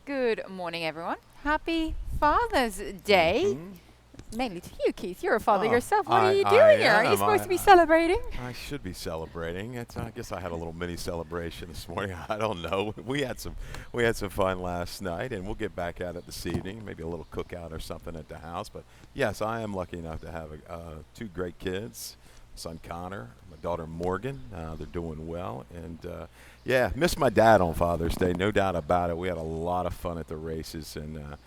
Good morning, everyone. Happy Father's Day. hmm Mainly to you, Keith. You're a father Oh, yourself. What are I you I doing here? Are you am. supposed to be celebrating? I should be celebrating. I guess I had a little mini celebration this morning. I don't know. We had some fun last night, and we'll get back at it this evening. Maybe a little cookout or something at the house. But yes, I am lucky enough to have two great kids. Son Connor, my daughter Morgan. They're doing well, and yeah, missed my dad on Father's Day, no doubt about it. We had a lot of fun at the races, and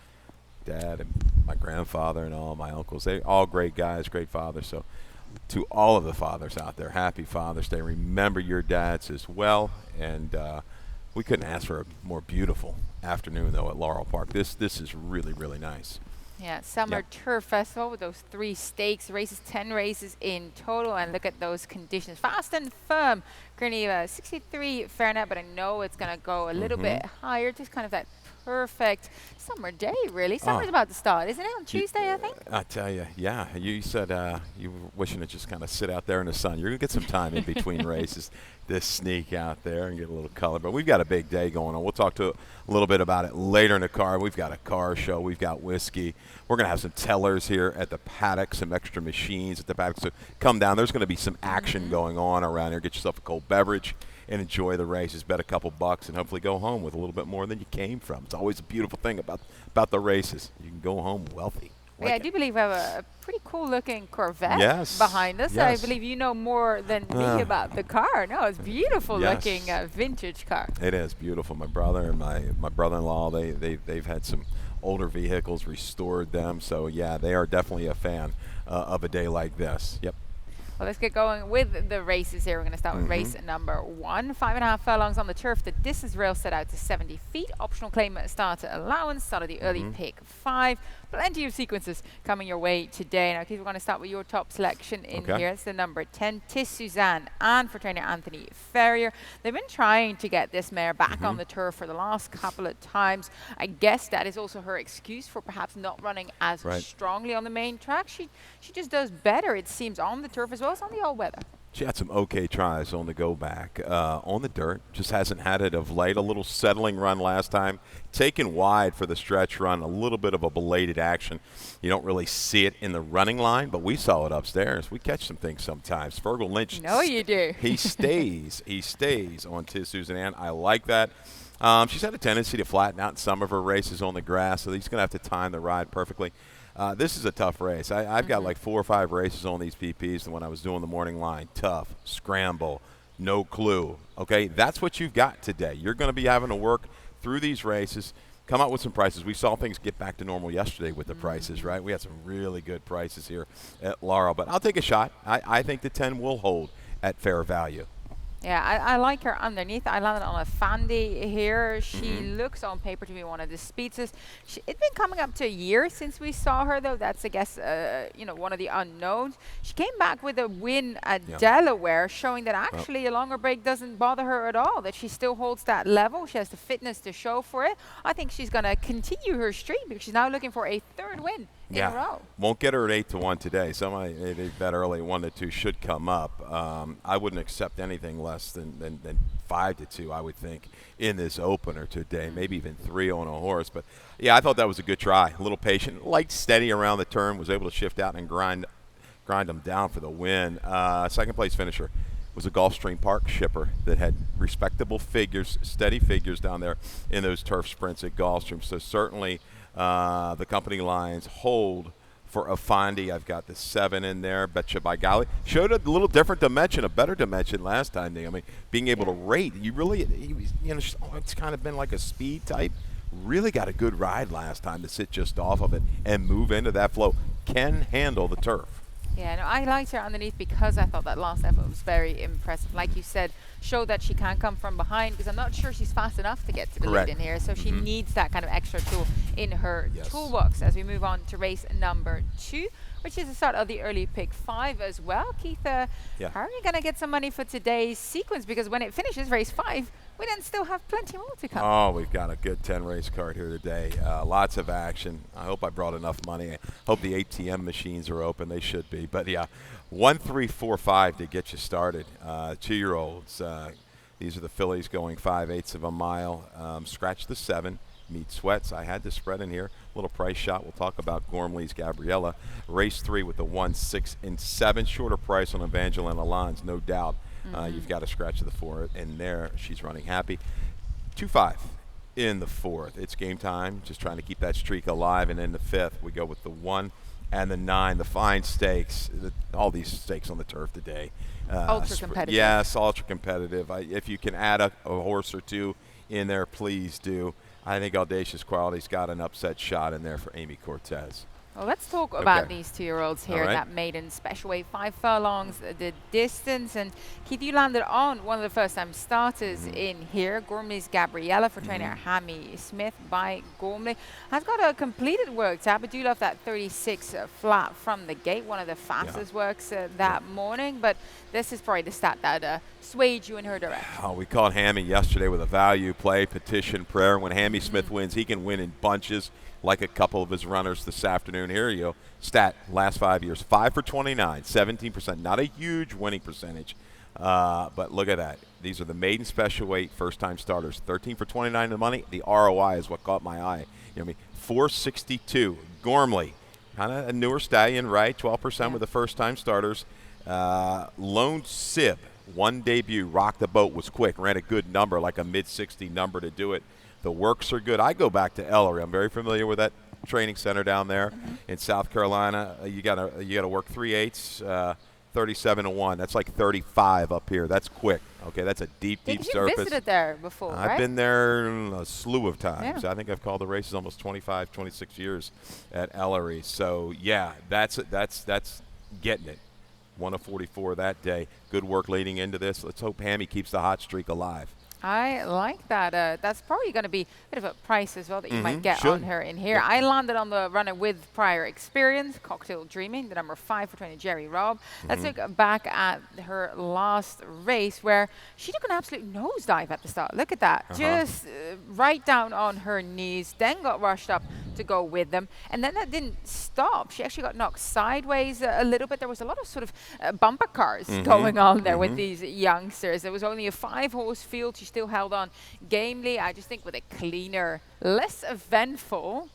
dad and my grandfather and all my uncles. They all great guys, great fathers. So to all of the fathers out there, happy Father's Day. Remember your dads as well. And we couldn't ask for a more beautiful afternoon though at Laurel Park. This is really really nice. Yeah, Summer Yep. Turf Festival with those 3 stakes races, 10 races in total, and look at those conditions. Fast and firm. Currently 63 Fahrenheit, but I know it's going to go a little Mm-hmm. bit higher. Just kind of that perfect summer day, really. Summer's Oh, about to start, isn't it? On you, Tuesday, I think. I tell you, yeah. You said you were wishing to just kind of sit out there in the sun. You're gonna get some time in between races to sneak out there and get a little color. But we've got a big day going on. We'll talk to a little bit about it later in the car. We've got a car show. We've got whiskey. We're gonna have some tellers here at the paddock, some extra machines at the paddock. So come down. There's gonna be some action going on around here. Get yourself a cold beverage and enjoy the races. Bet a couple bucks and hopefully go home with a little bit more than you came from. It's always a beautiful thing about the races. You can go home wealthy. Yeah, I Like it. do believe we have a pretty cool looking Corvette Yes. behind us. I Yes. believe you know more than me Uh, about the car. No, it's beautiful yes. looking vintage car. It is beautiful. My brother and my brother-in-law, they've had some older vehicles, restored them. So yeah, they are definitely a fan of a day like this. Yep. Well, let's get going with the races here. We're going to start with race number 1. 5.5 furlongs on the turf. The distance rail set out to 70 feet. Optional claim starter allowance. Start of the early pick 5. Plenty of sequences coming your way today. Now, Keith, we're going to start with your top selection in Okay. here. It's the number 10, Tis Suzanne, and for trainer Anthony Ferrier. They've been trying to get this mare back on the turf for the last couple of times. I guess that is also her excuse for perhaps not running as Right. strongly on the main track. She just does better, it seems, on the turf as well as on the all weather. She had some okay tries on the go back. On the dirt, just hasn't had it of late. A little settling run last time. Taken wide for the stretch run, a little bit of a belated action. You don't really see it in the running line, but we saw it upstairs. We catch some things sometimes. Fergal Lynch. No, you do. He stays. He stays on Tis Susan Ann. I like that. She's had a tendency to flatten out in some of her races on the grass, so he's going to have to time the ride perfectly. This is a tough race. I've got like 4 or 5 races on these PPs, and when I was doing the morning line, tough, scramble, no clue. Okay, that's what you've got today. You're going to be having to work through these races, come out with some prices. We saw things get back to normal yesterday with the prices, right? We had some really good prices here at Laurel, but I'll take a shot. I think the 10 will hold at fair value. Yeah, I like her underneath. I landed on a Fandy here. She looks on paper to be one of the speedsters. It's been coming up to a year since we saw her, though. That's, I guess, one of the unknowns. She came back with a win at Yeah. Delaware, showing that actually a longer break doesn't bother her at all, that she still holds that level. She has the fitness to show for it. I think she's going to continue her streak because she's now looking for a 3rd win in a row. Won't get her at 8-1 today. Somebody they bet early 1-2 should come up. I wouldn't accept anything less than 5-2. I would think in this opener today, maybe even 3 on a horse. But yeah, I thought that was a good try. A little patient, light, steady around the turn. Was able to shift out and grind them down for the win. Second place finisher was a Gulfstream Park shipper that had respectable figures, steady figures down there in those turf sprints at Gulfstream. So certainly the company lines hold for a Fondy. I've got the 7 in there. Betcha by golly. Showed a little different dimension, a better dimension last time. I mean, being able to rate. It's kind of been like a speed type. Really got a good ride last time to sit just off of it and move into that flow. Can handle the turf. Yeah, no, I liked her underneath because I thought that last effort was very impressive. Like you said, showed that she can come from behind because I'm not sure she's fast enough to get to the Correct. lead in here. So she needs that kind of extra tool in her Yes. toolbox as we move on to race number 2, which is the start of the early pick 5 as well. Keith, Yeah. how are you going to get some money for today's sequence? Because when it finishes race 5, we then still have plenty more to come. Oh, we've got a good 10 race card here today. Lots of action. I hope I brought enough money. I hope the ATM machines are open. They should be. But yeah, 1, 3, 4, 5 to get you started. 2-year-olds. These are the fillies going 5/8 of a mile. Scratch the 7. meet sweats. I had the spread in here. Little price shot. We'll talk about Gormley's Gabriella. Race 3 with the 1, 6, and 7. Shorter price on Evangeline Alon's, no doubt. You've got to scratch the 4 in there. She's running happy. 2-5 in the 4th. It's game time. Just trying to keep that streak alive. And in the 5th, we go with the 1 and the 9. The fine stakes. All these stakes on the turf today. Ultra competitive. Yes, ultra competitive. If you can add a horse or two in there, please do. I think Audacious Quality's got an upset shot in there for Amy Cortez. Well, let's talk about these 2-year-olds here. Right. That maiden special weight, 5 furlongs, the distance. And Keith, you landed on one of the first-time starters in here. Gormley's Gabriella for trainer Hammy Smith by Gormley. Has got a completed work tab. I do love that 36 flat from the gate. One of the fastest works that morning. But this is probably the stat that swayed you in her direction. Oh, we called Hammy yesterday with a value play, petition, prayer. When Hammy Smith wins, he can win in bunches, like a couple of his runners this afternoon. Here you go. Stat, last 5 years, 5 for 29, 17%. Not a huge winning percentage, but look at that. These are the maiden special weight first-time starters. 13 for 29 in the money. The ROI is what caught my eye. You know what I mean? 462. Gormley, kind of a newer stallion, right? 12% with the first-time starters. Lone Sib, one debut, rocked the boat, was quick, ran a good number, like a mid-60 number to do it. The works are good. I go back to Ellery. I'm very familiar with that training center down there in South Carolina. You gotta work 3/8, 37-1. That's like 35 up here. That's quick. Okay, that's a deep surface. You visited there before, right? I've been there a slew of times. I think I've called the races almost 25, 26 years at Ellery. So yeah, that's getting it. 1 of 44 that day. Good work leading into this. Let's hope Hammy keeps the hot streak alive. I like that. That's probably going to be a bit of a price as well that you might get on her in here. I landed on the runner with prior experience, Cocktail Dreaming, the number 5 for trainer Jerry Robb. Let's look back at her last race where she took an absolute nosedive at the start. Look at that. Just right down on her knees, then got rushed up to go with them. And then that didn't stop. She actually got knocked sideways a little bit. There was a lot of sort of bumper cars going on there with these youngsters. There was only a 5-horse field. She still held on gamely. I just think with a cleaner, less eventful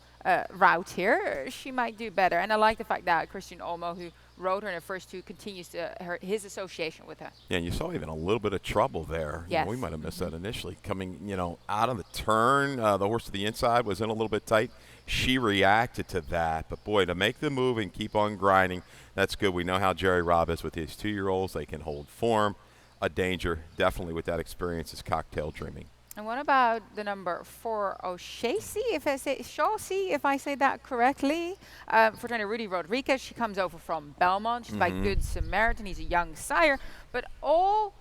route here, she might do better. And I like the fact that Christian Olmo, who rode her in her first 2, continues his association with her. Yeah, and you saw even a little bit of trouble there. Yes. We might have missed that initially. Coming, out of the turn, the horse to the inside was in a little bit tight. She reacted to that. But, boy, to make the move and keep on grinding, that's good. We know how Jerry Robb is with his 2-year-olds. They can hold form. A danger, definitely, with that experience is Cocktail Dreaming. And what about the number 4, O'Shaughnessy, if I say that correctly, for trainer Rudy Rodriguez. She comes over from Belmont. She's by Good Samaritan. He's a young sire. But all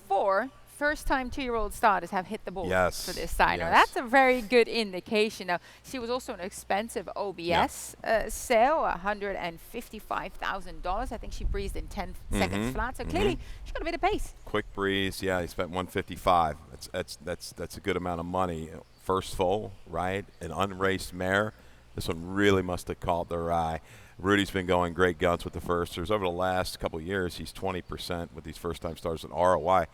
4 first-time 2-year-old starters have hit the ball for this side. Now, that's a very good indication. Now, she was also an expensive OBS sale, $155,000. I think she breezed in 10 seconds flat. So clearly, she's got a bit of pace. Quick breeze. Yeah, he spent $155. That's a good amount of money. First foal, right? An unraced mare. This one really must have caught their eye. Rudy's been going great guns with the firsters. Over the last couple of years, he's 20% with these first-time starters in ROI.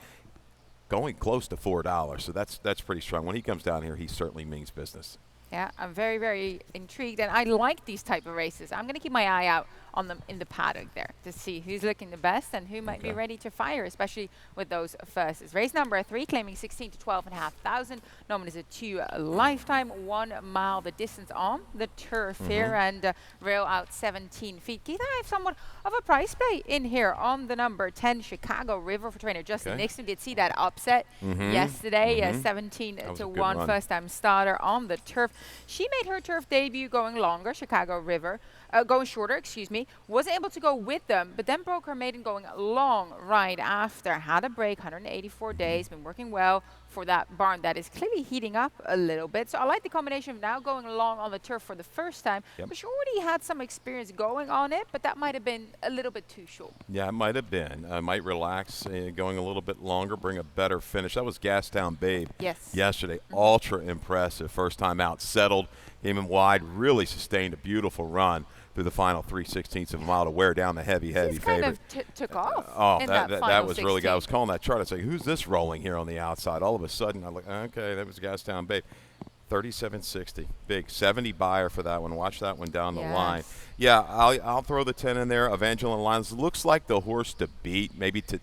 Going close to $4, so that's pretty strong. When he comes down here, he certainly means business. Yeah, I'm very, very intrigued, and I like these type of races. I'm going to keep my eye out on them in the paddock there to see who's looking the best and who might be ready to fire, especially with those firsts. Race number 3, claiming 16 to 12,500. Norman is a 2 lifetime, 1 mile the distance on the turf here, and rail out 17 feet. Keith, I have somewhat of a price play in here on the number 10, Chicago River for trainer Justin Nixon. Did see that upset yesterday, 17 to 1 first-time starter on the turf. She made her turf debut going longer, Chicago River. Going shorter, excuse me, was able to go with them, but then broke her maiden going long right after. Had a break, 184 days, been working well for that barn that is clearly heating up a little bit. So I like the combination of now going long on the turf for the first time, but she already had some experience going on it, but that might have been a little bit too short. Yeah, it might have been. Might relax, going a little bit longer, bring a better finish. That was Gastown Babe yesterday. Ultra impressive. First time out, settled, came in wide, really sustained a beautiful run through the final 3/16 of a mile to wear down the heavy favorite. Kind of took off. That was really good. I was calling that chart. I was like, who's this rolling here on the outside? All of a sudden, I'm like, okay, that was Gastown Babe. 37.60. Big 70 buyer for that one. Watch that one down the line. Yes. Yeah, I'll throw the 10 in there. Evangeline Lines looks like the horse to beat, maybe to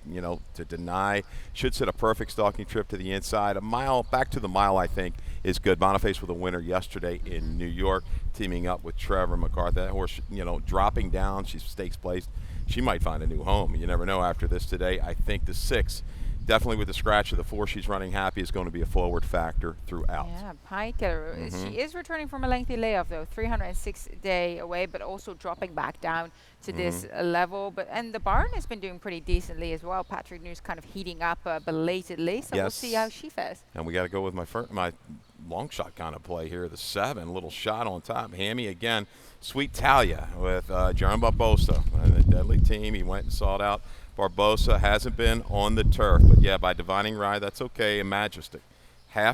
deny. Should set a perfect stalking trip to the inside. A mile back to the mile, I think, is good. Boniface with a winner yesterday in New York, teaming up with Trevor McCarthy. That horse, dropping down. She's stakes placed. She might find a new home. You never know after this today. I think the 6. Definitely with the scratch of the 4, she's running happy, is going to be a forward factor throughout. Yeah, Pike. She is returning from a lengthy layoff, though, 306 day away, but also dropping back down to this level. And the barn has been doing pretty decently as well. Patrick News kind of heating up belatedly, so we'll see how she fares. And we got to go with my long shot kind of play here. The 7, little shot on top. Hammy again. Sweet Talia with John Barbosa and the deadly team. He went and sought out Barbosa. Hasn't been on the turf, but yeah, by divining ride, that's okay. And Majestic.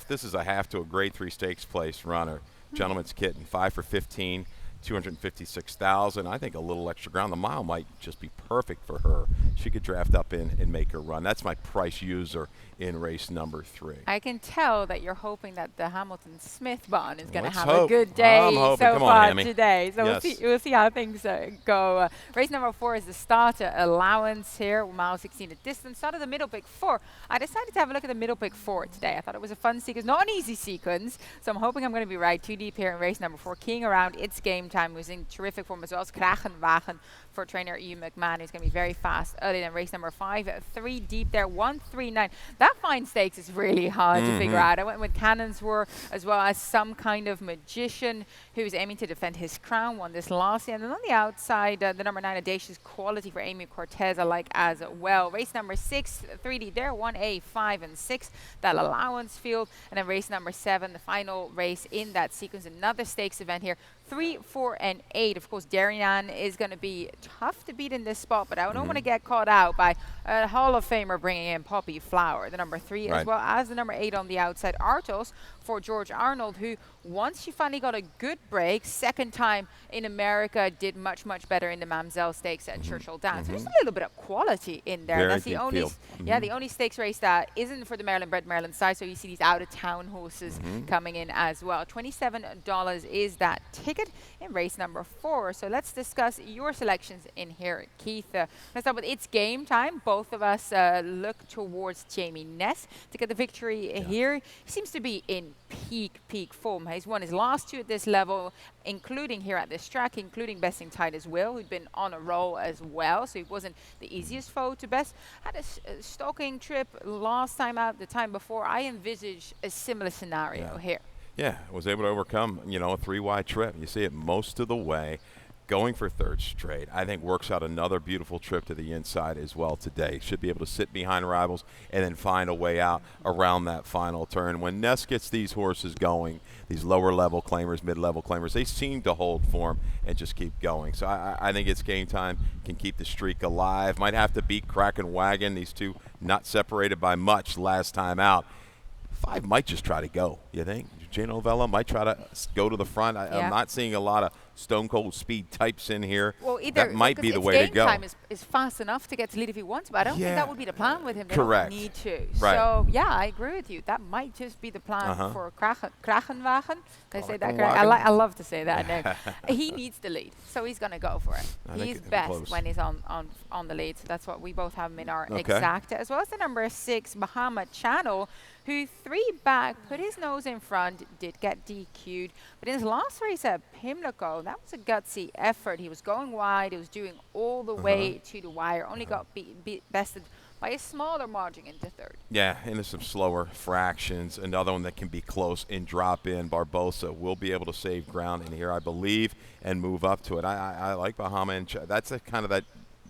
This is a half to a grade 3 stakes place runner. Gentleman's Kitten, 5 for 15, 256,000. I think a little extra ground. The mile might just be perfect for her. She could draft up in and make her run. That's my price user in race number 3. I can tell that you're hoping that the Hamilton Smith bond is going to Let's have hope. a good day I'm hoping. so Come on, far Hammy. today. So Yes. we'll see how things go. Race number 4 is the starter allowance here, mile 16 at distance. Started the middle pick 4. I decided to have a look at the middle pick 4 today. I thought it was a fun sequence, not an easy sequence. So I'm hoping I'm going to be right. 2 deep here in race number 4. Keying around, it's game time. Was in terrific form as well as Kragenwagen for trainer Ian McMahon, who's going to be very fast early. Then race number 5, 3 deep there, 139. That fine stakes is really hard to figure out. I went with Cannons Were as well as some kind of magician who's aiming to defend his crown. Won this last year. And then on the outside, the number 9, Audacious Quality for Amy Cortez, I like as well. Race number 6, 3 deep there, 1A, 5, and 6. That allowance field. And then race number 7, the final race in that sequence. Another stakes event here. 3, 4, and 8. Of course, Darien is going to be tough to beat in this spot, but I don't want to get caught out by a Hall of Famer bringing in Poppy Flower, the number 3, as well as the number 8 on the outside, Artos for George Arnold, who once she finally got a good break, second time in America, did much, much better in the Mamselle Stakes at Churchill Downs. So there's a little bit of quality in there. Very That's the deep only, field. the only stakes race that isn't for the Maryland-bred Maryland side. So you see these out-of-town horses coming in as well. $27 is that ticket in race number 4. So let's discuss your selections in here, Keith. Let's start with It's Game Time. Both of us look towards Jamie Ness to get the victory here. He seems to be in peak form. He's won his last 2 at this level, including here at this track, including besting Tide as well, who'd been on a roll as well, so he wasn't the easiest foe to best. Had a stalking trip last time out, the time before. I envisage a similar scenario here. Yeah, was able to overcome, a 3-wide trip. You see it most of the way. Going for 3rd straight, I think works out another beautiful trip to the inside as well today. Should be able to sit behind rivals and then find a way out around that final turn. When Ness gets these horses going, these lower level claimers, mid-level claimers, they seem to hold form and just keep going. So I think It's Game Time can keep the streak alive. Might have to beat Kraken Wagon. These two not separated by much last time out. 5 might just try to go, you think? Gino Vella might try to go to the front. I'm not seeing a lot of stone cold speed types in here. Well, either that might be the way to go. Game Time is fast enough to get to lead if he wants, but I don't think that would be the plan with him. They Correct. don't need to. Right. So, yeah, I agree with you. That might just be the plan for Kragenwagen. They say that correct? I love to say that name. He needs the lead, so he's going to go for it. He's best when he's on the lead, so that's what we both have him in our exacta, as well as the number 6, Bahama Channel, who 3 back, put his nose in front, did get DQ'd. But in his last race at Pimlico, that was a gutsy effort. He was going wide. He was doing all the way to the wire. Only got bested by a smaller margin into 3rd. Yeah, into some slower fractions. Another one that can be close and drop in. Barbosa will be able to save ground in here, I believe, and move up to it. I like Bahama, and that's a kind of that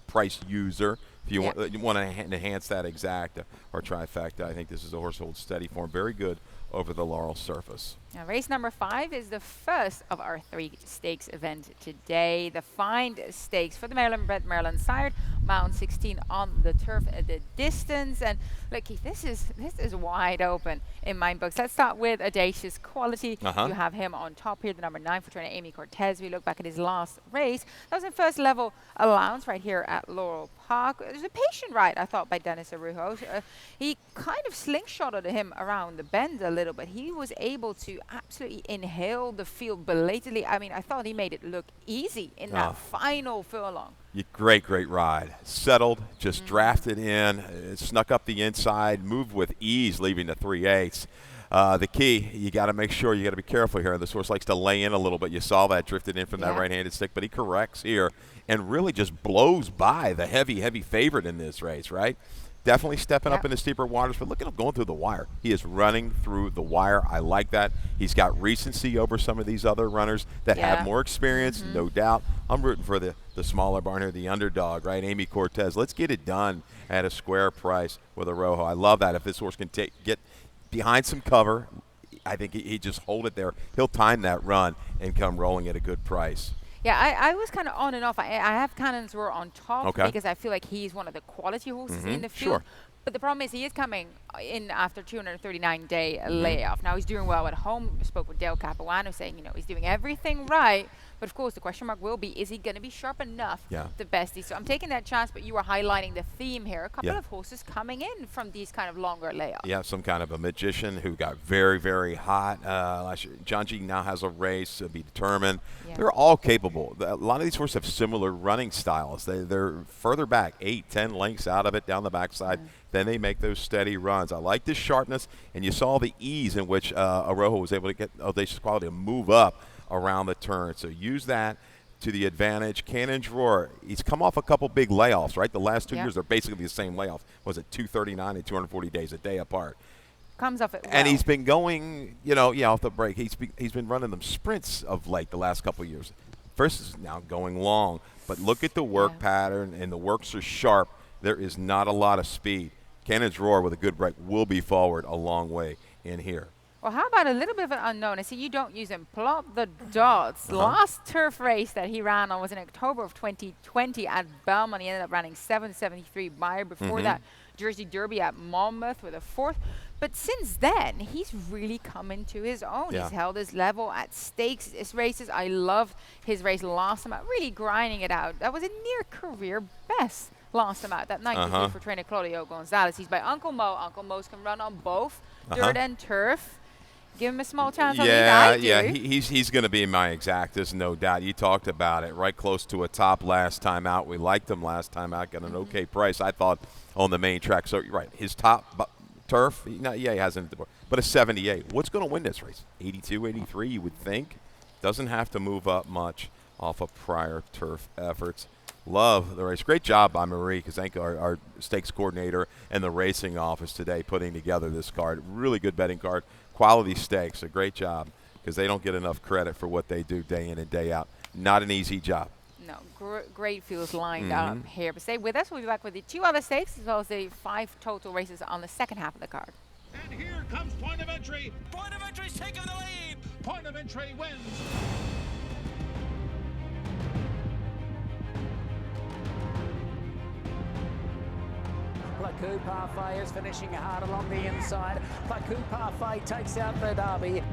price user. If you want to enhance that exacta or trifecta, I think this is a horse that holds steady form. Very good over the Laurel surface. Now, race number 5 is the first of our 3 stakes events today. The Find Stakes for the Maryland-bred Maryland sired, mount 16 on the turf at the distance. And look, Keith, this is wide open in my books. Let's start with Audacious Quality. You have him on top here, the number 9 for trainer Amy Cortez. We look back at his last race. That was in first level allowance right here at Laurel park. It was a patient ride, I thought, by Dennis Araujo. He kind of slingshotted him around the bend a little, but he was able to absolutely inhale the field belatedly. I mean, I thought he made it look easy in that final furlong. Great ride. Settled, just drafted in, snuck up the inside, moved with ease, leaving the 3/8. The key, you got to make sure, you got to be careful here. This horse likes to lay in a little bit. You saw that drifted in from that right-handed stick, but he corrects here and really just blows by the heavy favorite in this race, right? Definitely stepping up in the steeper waters, but look at him going through the wire. He is running through the wire. I like that. He's got recency over some of these other runners that have more experience, no doubt. I'm rooting for the smaller barn here, the underdog, right? Amy Cortez. Let's get it done at a square price with Araujo. I love that. If this horse can get behind some cover, I think he just hold it there. He'll time that run and come rolling at a good price. Yeah, I was kind of on and off. I have Cannon's Roar on top because I feel like he's one of the quality horses in the field. Sure. But the problem is he is coming in after 239-day layoff. Now he's doing well at home. We spoke with Dale Capuano saying, he's doing everything right. But of course, the question mark will be, is he going to be sharp enough, the bestie? So I'm taking that chance, but you were highlighting the theme here. A couple of horses coming in from these kind of longer layoffs. Yeah, some kind of a magician who got very, very hot. John G now has a race to be determined. Yeah. They're all capable. A lot of these horses have similar running styles. They're further back, 8-10 lengths out of it down the backside. Then they make those steady runs. I like this sharpness, and you saw the ease in which Araujo was able to get Audacious Quality to move up around the turn. So use that to the advantage. Cannon's Roar, he's come off a couple big layoffs, right? The last 2 years are basically the same layoffs. Was it 239 and 240 days, a day apart? Comes off it well. And he's been going, off the break. He's been running them sprints of late the last couple of years. First is now going long. But look at the work pattern, and the works are sharp. There is not a lot of speed. Cannon's Roar with a good break will be forward a long way in here. Well, how about a little bit of an unknown? I see you don't use him. Plop the dots. Last turf race that he ran on was in October of 2020 at Belmont. He ended up running 773 Meyer. Before that, Jersey Derby at Monmouth with a 4th. But since then, he's really come into his own. He's held his level at stakes races. I loved his race last time out, really grinding it out. That was a near career best last time out. That 93 for trainer Claudio Gonzalez. He's by Uncle Mo. Uncle Mo's can run on both dirt and turf. Give him a small chance on he's going to be my exactus, no doubt. You talked about it, right close to a top last time out. We liked him last time out, got an okay price, I thought, on the main track. So, you're right, his top turf, he hasn't, but a 78. What's going to win this race? 82, 83, you would think. Doesn't have to move up much off of prior turf efforts. Love the race. Great job by Marie Kazenko, our stakes coordinator, and the racing office today putting together this card. Really good betting card. Quality stakes, a great job, because they don't get enough credit for what they do day in and day out. Not an easy job. No, great fields lined up here. But stay with us. We'll be back with the 2 other stakes, as well as the 5 total races on the second half of the card. And here comes Point of Entry. Point of Entry's taking the lead. Point of Entry wins. Placoup Parfait is finishing hard along the inside. Placoup Parfait takes out the Derby.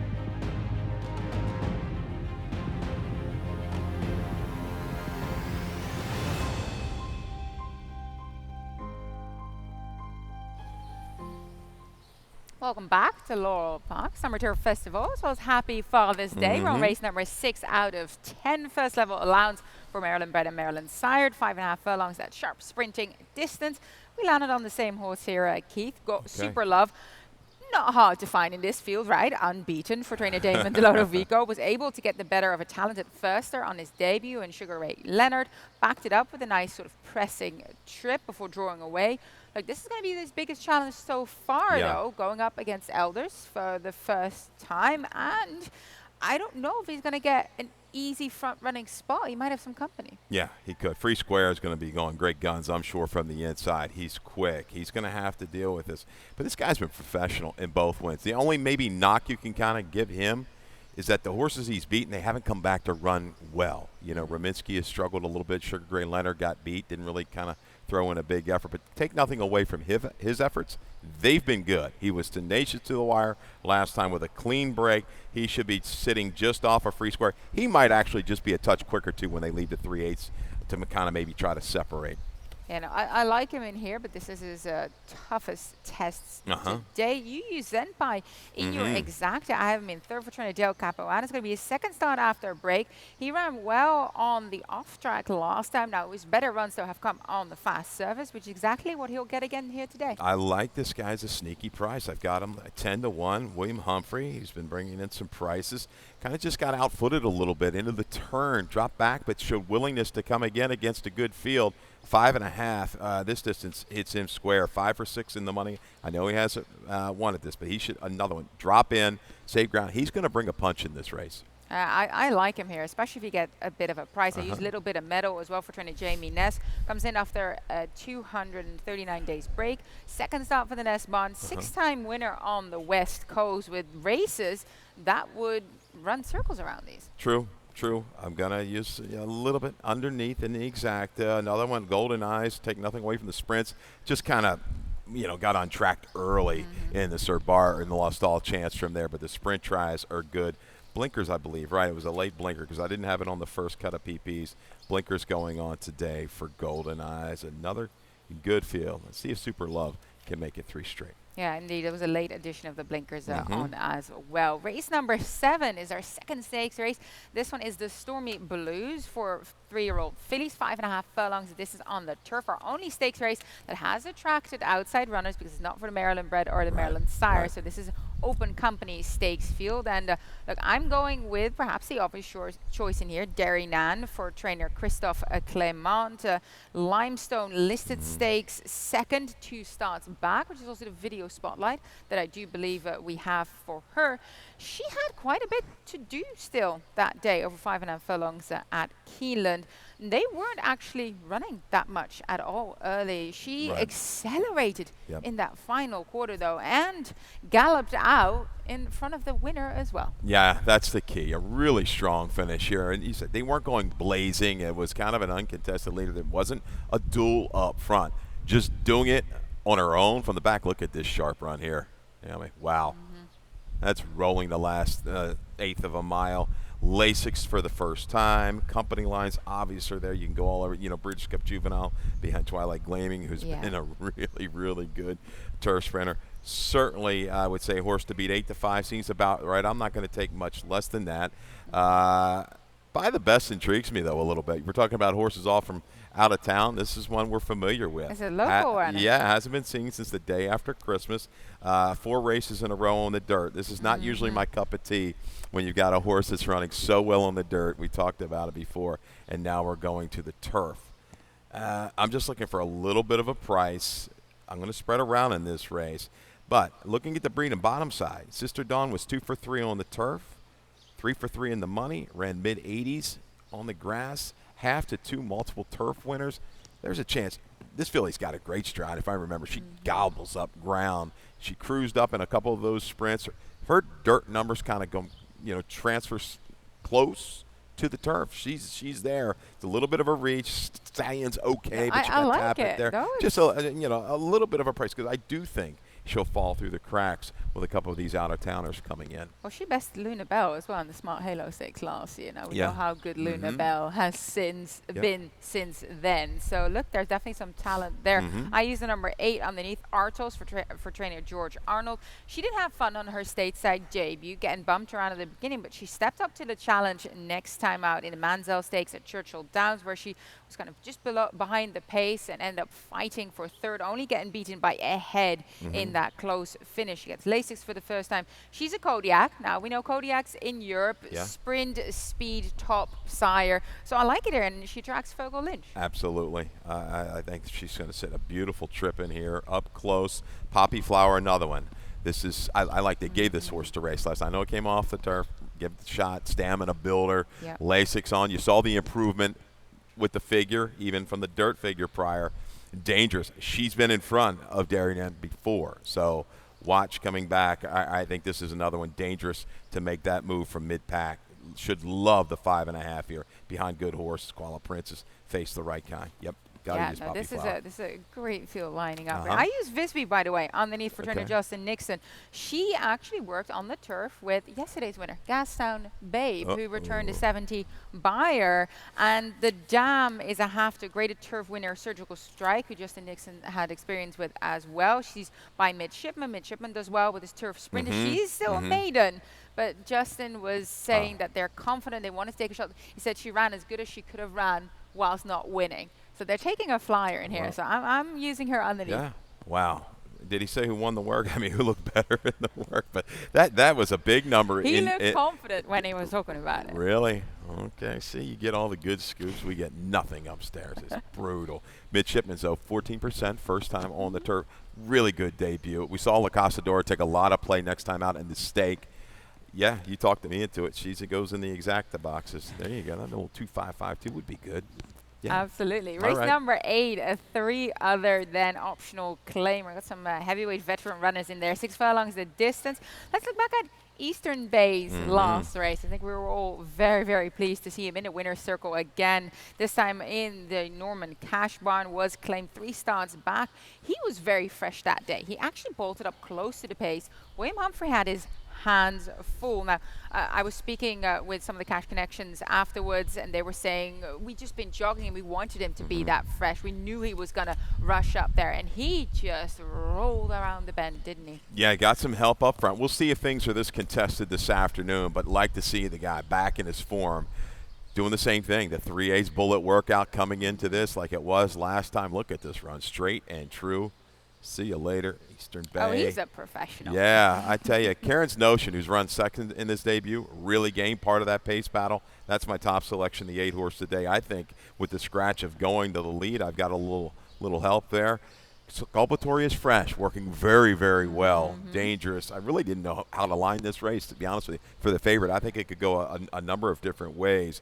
Welcome back to Laurel Park Summer Turf Festival, as well as Happy Father's Day. We're on race number 6 out of 10 first level allowance for Maryland bred and Maryland sired. 5.5 furlongs, that sharp sprinting distance. We landed on the same horse here, Keith. Got Super Love. Not hard to find in this field, right? Unbeaten for trainer Damon Delodovico. Was able to get the better of a talented firster on his debut, and Sugar Ray Leonard backed it up with a nice sort of pressing trip before drawing away. Like, this is going to be his biggest challenge so far, though, going up against Elders for the first time. And I don't know if he's going to get an easy front-running spot. He might have some company. Yeah, he could. Free Square is going to be going great guns, I'm sure, from the inside. He's quick. He's going to have to deal with this. But this guy's been professional in both wins. The only maybe knock you can kind of give him is that the horses he's beaten, they haven't come back to run well. Rominsky has struggled a little bit. Sugar Ray Leonard got beat, didn't really kind of throw in a big effort. But take nothing away from his efforts. They've been good. He was tenacious to the wire last time with a clean break. He should be sitting just off a Free Square. He might actually just be a touch quicker, too, when they leave the 3/8 to kind of maybe try to separate. You know, I like him in here, but this is his toughest tests today. You use Zenpai in your exacta. I have him in third for trainer Del Capuano. It's going to be his second start after a break. He ran well on the off-track last time. Now, his better runs, though, have come on the fast surface, which is exactly what he'll get again here today. I like this guy as a sneaky price. I've got him at 10-1. William Humphrey, he's been bringing in some prices. Kind of just got outfooted a little bit into the turn, dropped back, but showed willingness to come again against a good field. 5.5. This distance hits him square. 5 for 6 in the money. I know he has one at this, but he should another one. Drop in, save ground. He's going to bring a punch in this race. I like him here, especially if you get a bit of a price. I use a little bit of metal as well for trainer Jamie Ness. Comes in after a 239 days break. Second start for the Ness bond. 6-time winner on the West Coast with races that would run circles around these. True. I'm going to use a little bit underneath in the exacta. Another one, Golden Eyes, take nothing away from the sprints. Just kind of, got on track early in the Sir Bar and lost all chance from there. But the sprint tries are good. Blinkers, I believe, right? It was a late blinker because I didn't have it on the first cut of PPs. Blinkers going on today for Golden Eyes. Another good field. Let's see if Super Love can make it 3 straight. Yeah, indeed. It was a late addition of the blinkers on as well. Race number 7 is our second stakes race. This one is the Stormy Blues for 3-year-old fillies, 5.5 furlongs. This is on the turf, our only stakes race that has attracted outside runners because it's not for the Maryland bred or the Maryland sire. So this is open company stakes field. And look, I'm going with perhaps the obvious choice in here, Derry Nan for trainer Christophe Clement. Limestone listed stakes, second 2 starts back, which is also the video spotlight that I do believe we have for her. She had quite a bit to do still that day over 5.5 furlongs at Keeneland. They weren't actually running that much at all early. She accelerated in that final quarter, though, and galloped out in front of the winner as well. Yeah, that's the key. A really strong finish here. And you said they weren't going blazing. It was kind of an uncontested leader. There wasn't a duel up front. Just doing it on her own from the back. Look at this sharp run here. Wow. That's rolling the last 1/8 of a mile. Lasix for the first time. Company lines obvious are there. You can go all over. British Cup Juvenile behind Twilight Gleaming, who's been a really, really good turf sprinter. Certainly, I would say horse to beat 8-5 seems about right. I'm not going to take much less than that. By the Best intrigues me, though, a little bit. We're talking about horses all from out of town. This is one we're familiar with. It's a local one. Yeah, it hasn't been seen since the day after Christmas. 4 races in a row on the dirt. This is not usually my cup of tea when you've got a horse that's running so well on the dirt. We talked about it before, and now we're going to the turf. I'm just looking for a little bit of a price. I'm going to spread around in this race. But looking at the breed and bottom side, Sister Dawn was 2 for 3 on the turf, 3 for 3 in the money, ran mid-80s on the grass, 1/2 to 2 multiple turf winners. There's a chance. This filly's got a great stride. If I remember, she gobbles up ground. She cruised up in a couple of those sprints. Her dirt numbers kind of go, transfers close to the turf. She's there. It's a little bit of a reach. Stallion's okay, but you got to tap it there. Just a little bit of a price because I do think she'll fall through the cracks with a couple of these out-of-towners coming in. Well, she bested Luna Bell as well in the Smart Halo Stakes last year. Now we know how good Luna Bell has been since then. So look, there's definitely some talent there. I use the number 8 underneath, Artos for trainer George Arnold. She did have fun on her stateside debut, getting bumped around at the beginning, but she stepped up to the challenge next time out in the Mansell Stakes at Churchill Downs, where she was kind of just behind the pace and ended up fighting for third, only getting beaten by a head in that close finish. She gets Lasix for the first time. She's a Kodiak. Now, we know Kodiaks in Europe, sprint, speed, top sire. So I like it here, and she tracks Fogo Lynch. Absolutely. I think she's going to set a beautiful trip in here, up close. Poppy Flower, another one. This is, I like they gave this horse to race last. I know it came off the turf, give it the shot, stamina builder, Lasix on. You saw the improvement with the figure, even from the dirt figure prior. Dangerous. She's been in front of Darien before, so watch coming back. I think this is another one dangerous to make that move from mid-pack. Should love the 5.5 here behind good horse. Squala Princess face the right guy. Yep. Gotta Yeah, use no, puppy this is plow. a great field lining up. Uh-huh. I use Visby, by the way, underneath for trainer Okay. Justin Nixon. She actually worked on the turf with yesterday's winner, Gastown Babe, who returned a 70 buyer. And the dam is a half to graded turf winner, Surgical Strike, who Justin Nixon had experience with as well. She's by Midshipman. Midshipman does well with his turf sprinter. She's still a maiden. But Justin was saying that they're confident, they want to take a shot. He said she ran as good as she could have ran whilst not winning. So they're taking a flyer in here. So I'm using her underneath. Yeah. Wow. Did he say who won the work? I mean, who looked better in the work? But that was a big number. He looked confident when he was talking about it. Really? Okay. See, you get all the good scoops. We get nothing upstairs. It's brutal. Midshipman's, though, 14%, first time on the turf. Really good debut. We saw La Casadora take a lot of play next time out in the stake. Yeah, you talked me into it. She goes in the exacta boxes. There you go. That little 2.552 would be good. Yeah. Absolutely. All Race right. number 8, a 3 other than optional claim. We've got some heavyweight veteran runners in there. 6 furlongs the distance. Let's look back at Eastern Bay's last race. I think we were all very, very pleased to see him in the winner's circle again. This time in the Norman Cash Barn, was claimed 3 starts back. He was very fresh that day. He actually bolted up close to the pace. William Humphrey had his hands full. Now, I was speaking with some of the Cash Connections afterwards, and they were saying, we just been jogging and we wanted him to be that fresh. We knew he was going to rush up there, and he just rolled around the bend, didn't he? Yeah, got some help up front. We'll see if things are this contested this afternoon, but like to see the guy back in his form, doing the same thing. The 3A's bullet workout coming into this like it was last time. Look at this run, straight and true. See you later, Eastern Bay. Oh, he's a professional. Yeah, I tell you, Karen's Notion, who's run second in this debut, really gained part of that pace battle. That's my top selection, the 8-horse today. I think with the scratch of going to the lead, I've got a little help there. Sculpatory is fresh, working very, very well. Dangerous. I really didn't know how to line this race, to be honest with you. For the favorite, I think it could go a number of different ways.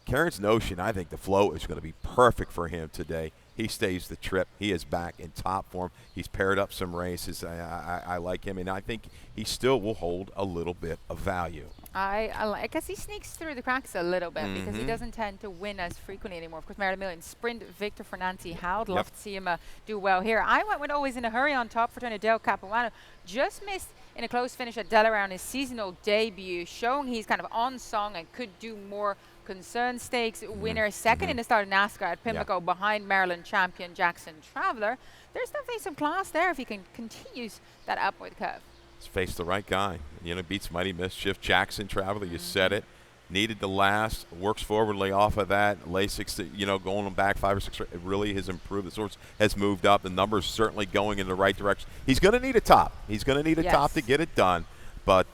Karen's Notion, I think the flow is going to be perfect for him today. He stays the trip. He is back in top form. He's paired up some races. I like him, and I think he still will hold a little bit of value. I like, because he sneaks through the cracks a little bit, because he doesn't tend to win as frequently anymore. Of course, Marilyn Million sprint victor for Nancy Howard. Love to see him do well here. I went with Always in a Hurry on top for Del Capuano. Just missed in a close finish at Delaware on his seasonal debut, showing he's kind of on song and could do more. Concern Stakes winner, second in the start of NASCAR at Pimlico behind Maryland champion Jackson Traveler. There's definitely some class there if he can continue that upward curve. Let's face the right guy. You know, beats Mighty Mischief. Jackson Traveler, you said it. Needed to last. Works forwardly off of that. Lasix, going back 5 or 6. It really has improved. The source has moved up. The numbers certainly going in the right direction. He's going to need a top. He's going to need a top to get it done. But,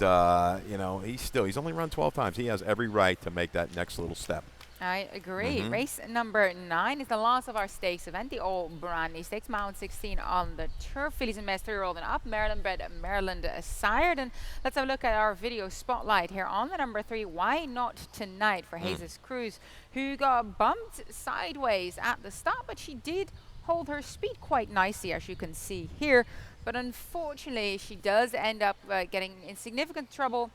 he's only run 12 times. He has every right to make that next little step. I agree. Race number 9 is the last of our stakes event, the Old Brandy Stakes, mount 16 on the turf. Fillies and Mess 3-year-old and up, Maryland bred, Maryland sired. And let's have a look at our video spotlight here on the number 3, Why Not Tonight, for Jesus Cruz, who got bumped sideways at the start, but she did hold her speed quite nicely, as you can see here. But unfortunately, she does end up getting in significant trouble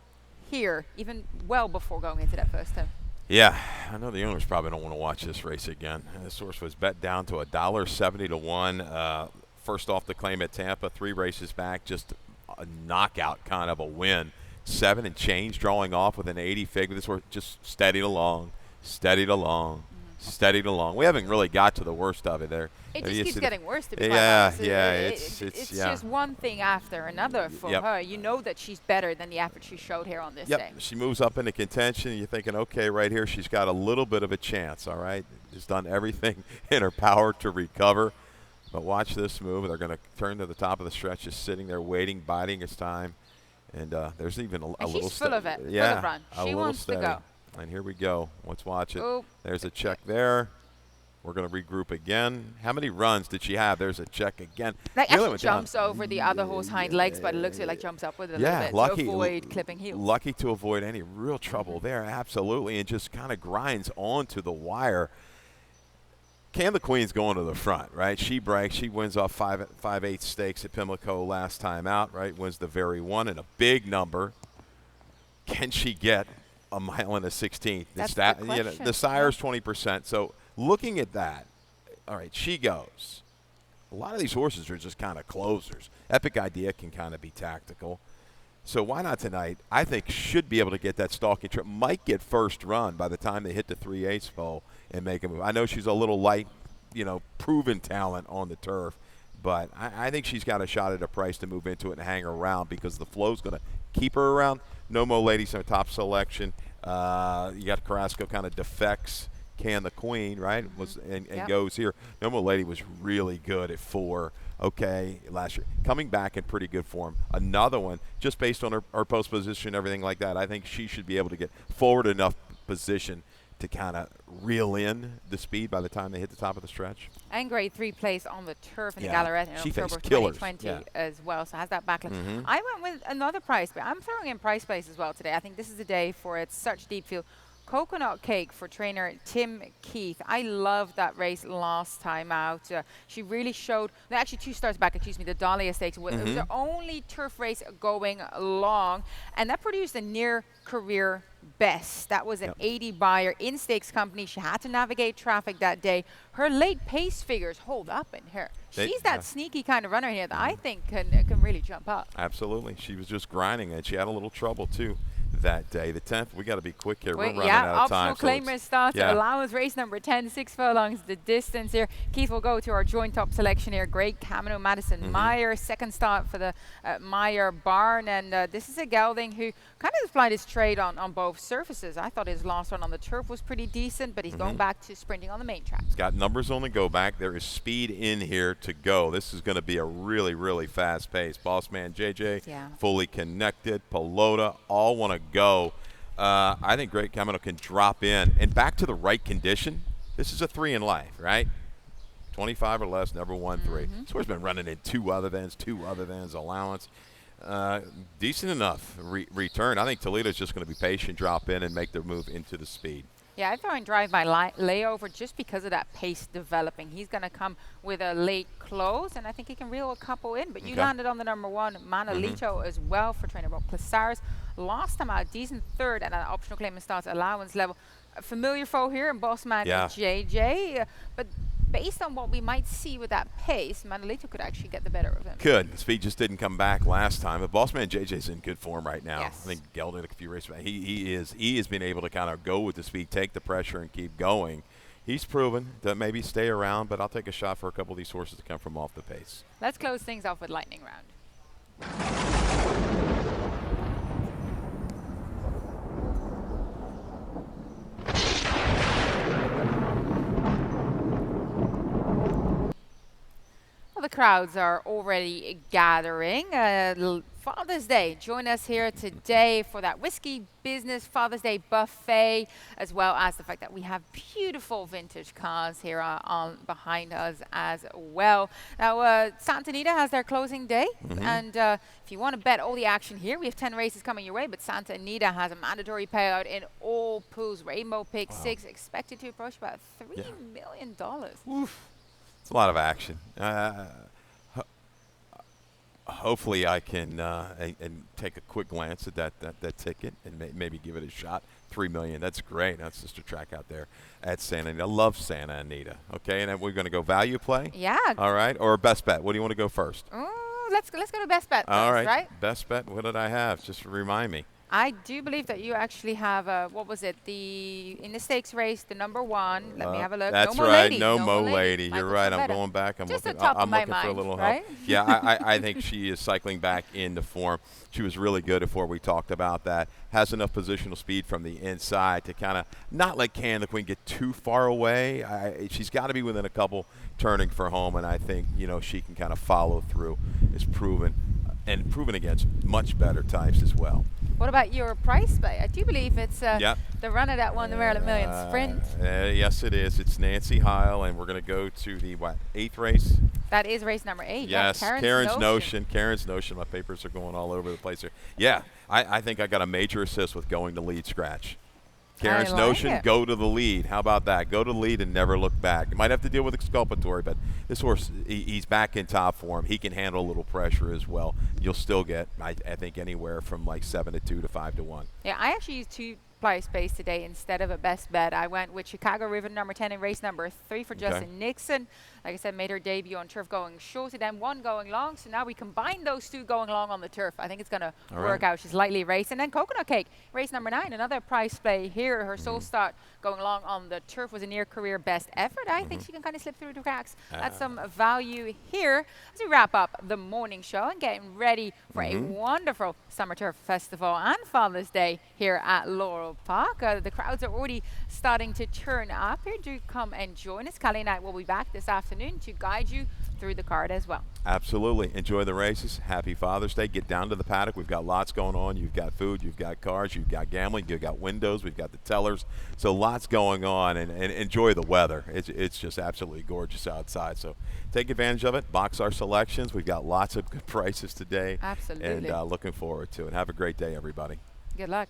here, even well before going into that first turn. Yeah, I know the owners probably don't want to watch this race again. The source was bet down to $1.70 to 1. First off the claim at Tampa, 3 races back, just a knockout kind of a win. 7 and change, drawing off with an 80 figure. This was just steadied along. We haven't really got to the worst of it there. It just keeps getting worse, to be quite honest. It's just one thing after another for her. You know that she's better than the effort she showed here on this day. She moves up into contention. You're thinking, okay, right here, she's got a little bit of a chance, all right? She's done everything in her power to recover. But watch this move. They're going to turn to the top of the stretch, just sitting there waiting, biding his time. And there's even a little she's full of it, full of run. She wants to go. And here we go. Let's watch it. Oh. There's a check there. We're going to regroup again. How many runs did she have? There's a check again. That actually jumps over the other horse hind legs, but it looks like jumps up with it a little bit to avoid clipping heels. Lucky to avoid any real trouble there, absolutely, and just kind of grinds onto the wire. Cam the Queen's going to the front, right? She breaks. She wins off 5/8 stakes at Pimlico last time out, right? Wins the very one and a big number. Can she get a mile and a 16th? That's the question. The sire's 20%. So looking at that, all right, she goes. A lot of these horses are just kind of closers. Epic Idea can kind of be tactical. So why not tonight? I think should be able to get that stalking trip. Might get first run by the time they hit the 3/8 foal and make a move. I know she's a little light, proven talent on the turf, but I think she's got a shot at a price to move into it and hang around because the flow's going to keep her around. No Mo Ladies in a top selection. You got Carrasco kind of defects. Can the Queen, right? And goes here. No Mo Lady was really good at 4. Okay, last year. Coming back in pretty good form. Another one, just based on her post position, everything like that, I think she should be able to get forward enough position to kind of reel in the speed by the time they hit the top of the stretch. And grade 3 place on the turf in the Gallery in she October faced killers. 2020 as well, so has that backlash. I went with another price, but I'm throwing in price place as well today. I think this is the day for it. Such deep field. Coconut Cake for trainer Tim Keith. I loved that race last time out. She really showed, actually 2 starts back, the Dahlia Stakes. It was the only turf race going long, and that produced a near career best. That was an 80 buyer in stakes company. She had to navigate traffic that day. Her late pace figures hold up in her. She's that sneaky kind of runner here that I think can really jump up. Absolutely. She was just grinding, and she had a little trouble, too. That day, the 10th, we got to be quick here. We're running out of time. Optional claimers starts. Allowance race number 10, 6 furlongs the distance here. Keith will go to our joint top selection here. Great Camino Madison Meyer, second start for the Meyer barn, and this is a gelding who kind of applied his trade on both surfaces. I thought his last run on the turf was pretty decent, but he's going back to sprinting on the main track. He's got numbers on the go back. There is speed in here to go. This is going to be a really, really fast pace. Boss Man JJ, fully connected. Pelota, all want to go. I think Great Camino can drop in and back to the right condition. This is a 3 in life, right? 25 or less, never won 3. This horse been running in 2 other than's allowance. Decent enough return. I think Toledo's just going to be patient, drop in, and make the move into the speed. Yeah, I throw in drive by layover just because of that pace developing. He's going to come with a late close, and I think he can reel a couple in. But you landed on the number 1, Manolito, as well for trainer Rob Plasaris. Last time out, decent third at an optional claim and starts allowance level. A familiar foe here in Bossman and JJ. But based on what we might see with that pace, Manolito could actually get the better of him. Could. Speed just didn't come back last time. But Bossman JJ's in good form right now. Yes. I think Gelding a few races back. He has been able to kind of go with the speed, take the pressure, and keep going. He's proven to maybe stay around, but I'll take a shot for a couple of these horses to come from off the pace. Let's close things off with lightning round. Well, the crowds are already gathering. Father's Day. Join us here today for that Whiskey Business Father's Day buffet, as well as the fact that we have beautiful vintage cars here on behind us as well. Now, Santa Anita has their closing day, and if you want to bet all the action here, we have 10 races coming your way, but Santa Anita has a mandatory payout in all pools. Rainbow Pick 6 expected to approach about $3 million. Oof. It's a lot of action. Hopefully I can and take a quick glance at that ticket and maybe give it a shot. $3 million. That's great. That's just a track out there at Santa Anita. I love Santa Anita. Okay, and then we're going to go value play. Yeah. All right, or best bet. What do you want to go first? Let's go to best bet. All first, right. Best bet. What did I have? Just remind me. I do believe that you actually have, what was it, in the stakes race, the number 1. Let me have a look. That's no right, Lady. No Mo Lady. You're right. I'm Better. going back. I'm Just looking, top of I'm my looking mind, for a little right? help. Yeah, I think she is cycling back into form. She was really good before we talked about that. Has enough positional speed from the inside to kind of not let Can the Queen get too far away. She's got to be within a couple turning for home, and I think she can kind of follow through. It's proven, and proven against much better types as well. What about your price play? I do believe it's the runner that won the Maryland Million Sprint. Yes, it is. It's Nancy Heil, and we're going to go to the, 8th race? That is race number 8. Yes, Karen's Notion. Karen's Notion. My papers are going all over the place here. Yeah, I think I got a major assist with going to lead scratch. Karen's Notion, go to the lead. How about that? Go to the lead and never look back. You might have to deal with exculpatory, but this horse, he's back in top form. He can handle a little pressure as well. You'll still get, I think, anywhere from like 7-2 to 5-1. Yeah, I actually used 2 price space today instead of a best bet. I went with Chicago River number 10 in race number 3 for Justin Nixon. Like I said, made her debut on turf going short and then 1 going long. So now we combine those 2 going long on the turf. I think it's going to work out. She's lightly raced. And then Coconut Cake, race number 9, another price play here. Her sole start going long on the turf was a near career best effort. I think she can kind of slip through the cracks. That's some value here as we wrap up the morning show and getting ready for a wonderful Summer Turf Festival and Father's Day here at Laurel Park. The crowds are already starting to turn up here. Do come and join us. Callie and I will be back this afternoon to guide you through the card as well. Absolutely. Enjoy the races. Happy Father's Day. Get down to the paddock. We've got lots going on. You've got food, you've got cars, you've got gambling, you've got windows, we've got the tellers. So lots going on, and enjoy the weather. It's just absolutely gorgeous outside. So take advantage of it. Box our selections. We've got lots of good prices today. Absolutely. And looking forward to it. Have a great day, everybody. Good luck.